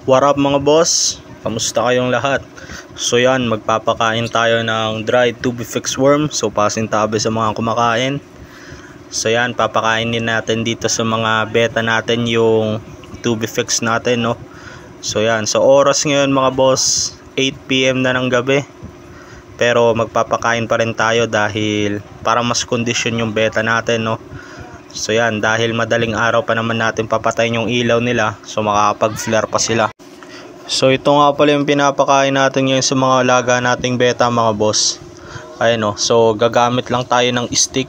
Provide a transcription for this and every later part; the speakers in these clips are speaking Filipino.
What up mga boss? Kamusta kayong lahat? So yan, magpapakain tayo ng dried Tubifix worm. So pasintabi sa mga kumakain. So yan, papakainin natin dito sa mga beta natin yung Tubifix natin, no? So yan, so oras ngayon mga boss, 8 PM na ng gabi. Pero magpapakain pa rin tayo dahil para mas kondisyon yung beta natin, no? So yan, dahil madaling araw pa naman natin papatayin yung ilaw nila, so makakapag-flare pa sila. So ito nga pala yung pinapakain natin ngayon sa mga alaga nating beta mga boss. Ayun, no? So gagamit lang tayo ng stick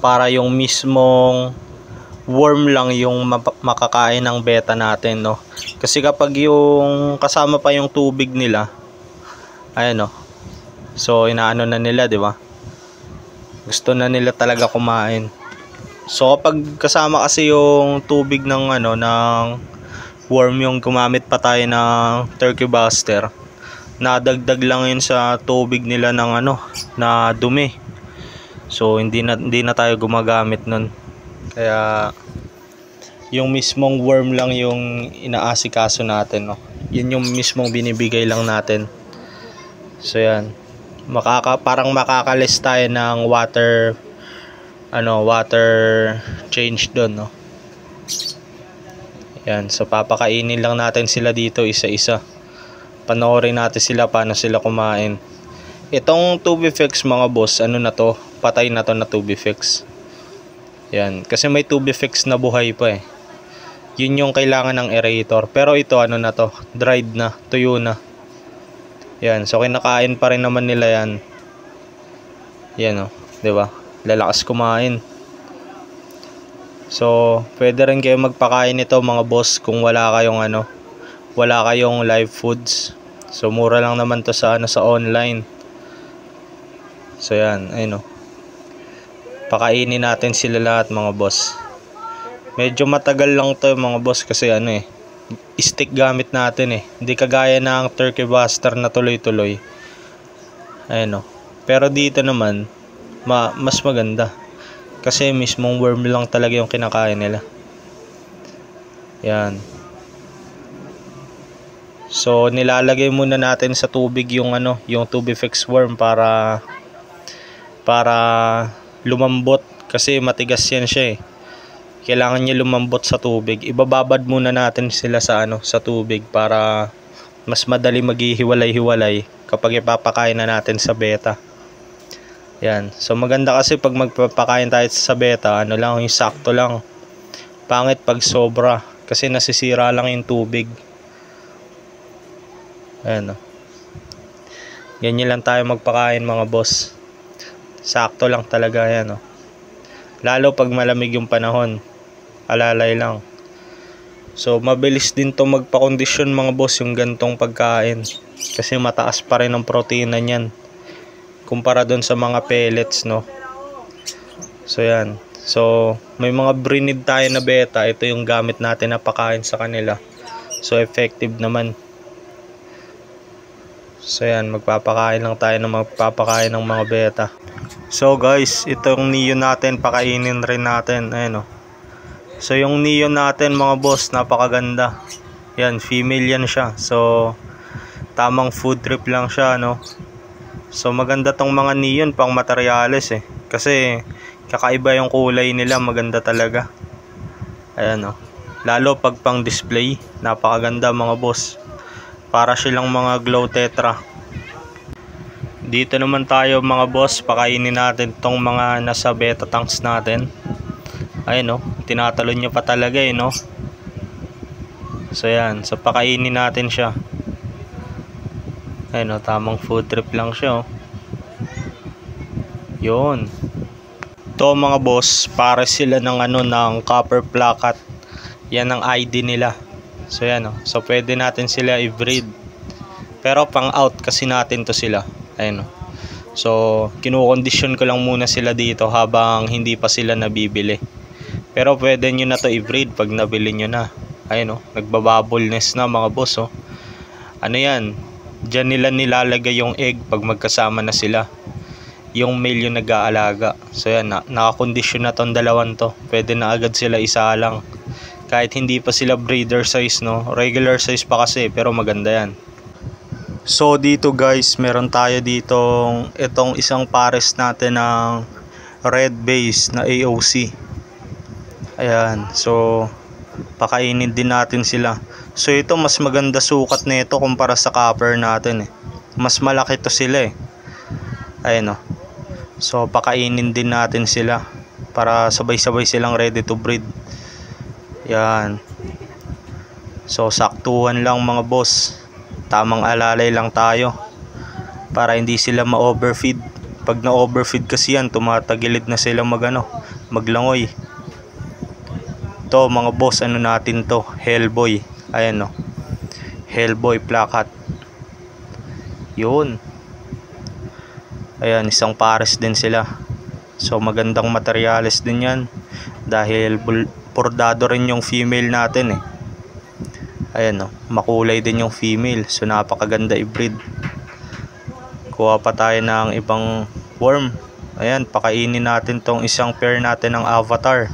para yung mismong worm lang yung makakain ng beta natin, no? Kasi kapag yung kasama pa yung tubig nila, ayun, no? So inaano na nila, di ba? Gusto na nila talaga kumain. So kapag kasama kasi yung tubig ng ng worm, yung gumamit pa tayo ng turkey buster, nadagdag lang yun sa tubig nila ng na dumi. So hindi na tayo gumagamit nun. Kaya yung mismong worm lang yung inaasikaso natin, no? Yun yung mismong binibigay lang natin. So yan, parang makakalis tayo ng water change doon, no? Yan, so papakainin lang natin sila dito isa-isa. Panoorin natin sila paano sila kumain. Itong Tubifix mga boss, na to, patay na to na Tubifix. Yan, kasi may Tubifix na buhay pa eh. Yun yung kailangan ng aerator. Pero ito na to, dried na, tuyo na. Yan, so kinakain pa rin naman nila yan. Yan, oh, 'di ba? Lalakas kumain. So, pwede rin kayo magpakain nito mga boss kung wala kayong live foods. So, mura lang naman to sa sa online. So, yan, ayun, oh. Pakainin natin sila lahat mga boss. Medyo matagal lang to mga boss kasi stick gamit natin eh. Hindi kagaya ng turkey buster na tuloy-tuloy. Ayun, oh. Pero dito naman mas maganda. Kasi mismong worm lang talaga yung kinakain nila. Yan. So nilalagay muna natin sa tubig yung Tubifix worm para lumambot, kasi matigas yan siya eh. Kailangan niya lumambot sa tubig. Ibababad muna natin sila sa tubig para mas madali maghihiwalay-hiwalay kapag ipapakain na natin sa beta. Yan. So maganda kasi pag magpapakain tayo sa beta, lang yung sakto lang. Pangit pag sobra kasi nasisira lang yung tubig. Ayan, oh. Ganyan lang tayo magpakain mga boss. Sakto lang talaga yan, oh. Lalo pag malamig yung panahon, alalay lang. So mabilis din to magpakondisyon mga boss yung gantong pagkain, kasi mataas pa rin ang protina niyan kumpara doon sa mga pellets, no? So yan. So may mga brinid tayo na beta. Ito yung gamit natin na pakain sa kanila. So effective naman. So yan, magpapakain lang tayo ng magpapakain ng mga beta. So guys, itong neon natin, pakainin rin natin. Ayun, oh. So yung neon natin mga boss, napakaganda. Yan, female yan siya. So tamang food trip lang siya, no? So maganda tong mga neon pang materyales eh. Kasi kakaiba yung kulay nila, maganda talaga. Ayan, oh. Lalo pag pang display, napakaganda mga boss. Para silang mga glow tetra. Dito naman tayo mga boss, pakainin natin tong mga nasa beta tanks natin. Ayun, oh, tinatalon niya pa talaga eh, no? So yan, so pakainin natin siya. Ayun, oh, tamang food trip lang siya, oh. Yun. Ito mga boss, para sila ng ng copper plakat. Yan ang ID nila. So yan, oh. So pwede natin sila i-breed. Pero pang out kasi natin to sila. Ayun, oh. So kinukondisyon ko lang muna sila dito habang hindi pa sila nabibili. Pero pwede nyo na to i-breed pag nabili nyo na. Ayun, oh. Nagbabubble nest na mga boss, oh. Yan? Diyan nila nilalagay yung egg pag magkasama na sila. Yung male yung nag-aalaga. So yan, nakakondisyon na tong dalawang to. Pwede na agad sila isa lang. Kahit hindi pa sila breeder size, no? Regular size pa kasi, pero maganda yan. So dito guys, meron tayo ditong itong isang pares natin ng red base na AOC. Ayan, so pakainin din natin sila. So ito mas maganda sukat nito kumpara sa copper natin eh. Mas malaki to sila eh. Ayan o. So pakainin din natin sila para sabay-sabay silang ready to breed. Yan. So saktuhan lang mga boss. Tamang alalay lang tayo para hindi sila ma-overfeed. Pag na-overfeed kasi yan, tumatagilid na sila maglangoy. To mga boss, ano natin to? Hellboy. Ayan no. Hellboy plakat. Yun. Ayan, isang pares din sila. So magandang materyales din yan. Dahil bordado rin yung female natin eh. Ayan no, makulay din yung female. So napakaganda i-breed. Kuha pa tayo ng ibang worm. Ayan, pakainin natin tong isang pair natin ng avatar.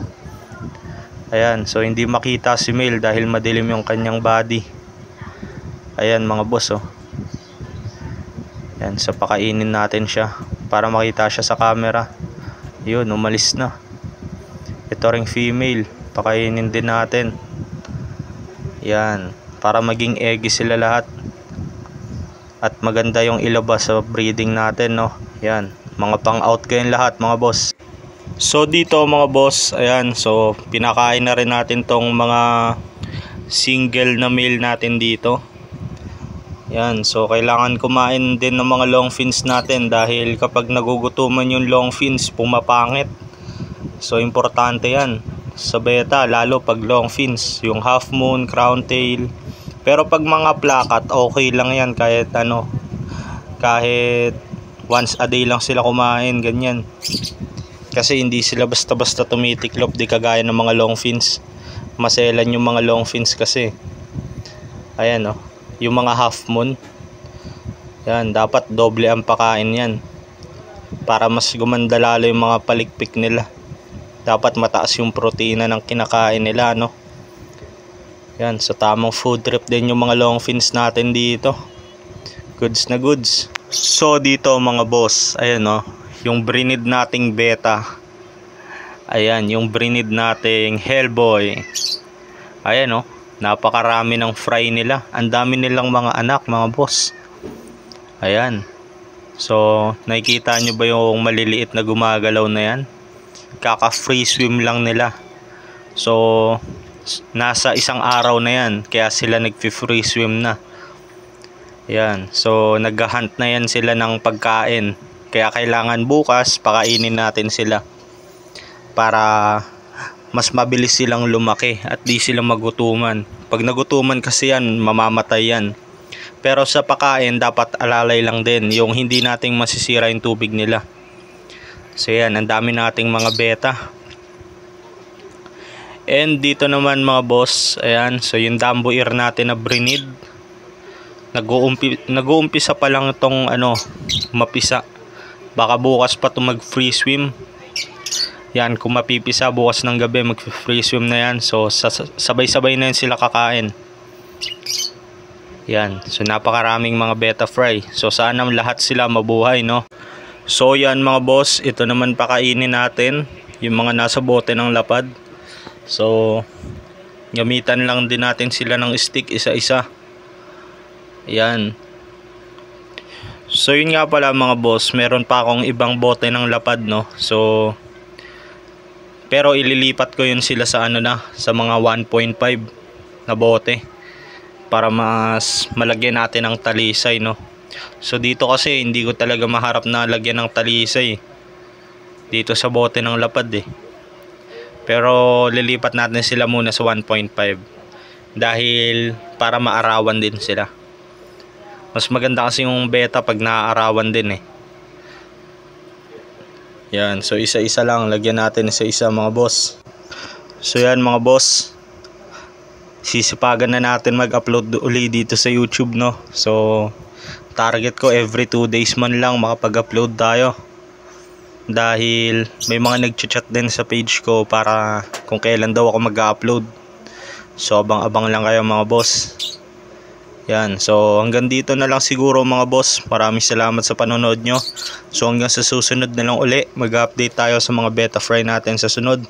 Ayan, so hindi makita si male dahil madilim yung kanyang body. Ayan mga boss oh. Ayan, so pakainin natin siya para makita siya sa camera. Yun, umalis na. Ito ring female, pakainin din natin. Yan, para maging eggy sila lahat. At maganda yung ilabas sa breeding natin, no. Yan, mga pang-out kayo lahat, mga boss. So dito mga boss, ayan, so pinakain na rin natin tong mga single na male natin dito. Yan, so kailangan kumain din ng mga long fins natin dahil kapag nagugutuman yung long fins, pumapangit. So importante yan sa beta, lalo pag long fins, yung half moon, crown tail. Pero pag mga plakat, okay lang yan kahit ano, kahit once a day lang sila kumain, ganyan. Kasi hindi sila basta-basta tumitiklop, di kagaya ng mga long fins. Maselan yung mga long fins kasi. Ayan oh, yung mga half moon, yan, dapat doble ang pakain yan para mas gumanda lalo yung mga palikpik nila. Dapat mataas yung protina ng kinakain nila, no? Yan, so tamang food trip din yung mga long fins natin dito. Goods na goods. So dito mga boss, ayan no, yung breed nating beta. Ayan, yung breed nating Hellboy. Ayan no, napakarami ng fry nila. Ang dami nilang mga anak, mga boss. Ayan. So nakikita nyo ba yung maliliit na gumagalaw na yan? Kaka free swim lang nila. So nasa isang araw na yan, kaya sila nagfi-free swim na. Yan, so naghahunt na yan sila ng pagkain. Kaya kailangan bukas pakainin natin sila para mas mabilis silang lumaki at di sila magutuman. Pag nagutuman kasi yan, mamamatay yan. Pero sa pakain dapat alalay lang din, yung hindi nating masisira yung tubig nila. So yan, ang dami nating mga beta. And dito naman mga boss, ayan, so yung Dumbo ear natin na breed, nag-uumpisa pa lang itong ano, mapisa. Baka bukas pa ito mag free swim. Yan, kung mapipisa bukas ng gabi, mag free swim na yan. So sabay-sabay na yan sila kakain. Yan, so napakaraming mga beta fry. So sana lahat sila mabuhay, no. So yan mga boss, ito naman pakainin natin yung mga nasa bote ng lapad. So gamitan lang din natin sila ng stick isa-isa. Yan. So yun nga pala mga boss, meron pa akong ibang bote ng lapad, no. So pero ililipat ko yun sila sa ano na, sa mga 1.5 na bote para mas malagyan natin ng talisay, no. So dito kasi hindi ko talaga maharap na lagyan ng talisay dito sa bote ng lapad eh. Pero lilipat natin sila muna sa 1.5 dahil para maarawan din sila. Mas maganda kasi yung beta pag naaarawan din eh. Yan, so isa-isa lang, lagyan natin isa-isa mga boss. So yan mga boss, sisipagan na natin mag-upload uli dito sa YouTube, no. So target ko every 2 days man lang makapag-upload tayo. Dahil may mga nag-chat din sa page ko para kung kailan daw ako mag-upload. So abang-abang lang kayo mga boss. Yan, so hanggang dito na lang siguro mga boss. Maraming salamat sa panonood nyo. So hanggang sa susunod na lang uli, mag-update tayo sa mga beta fry natin sa sunod.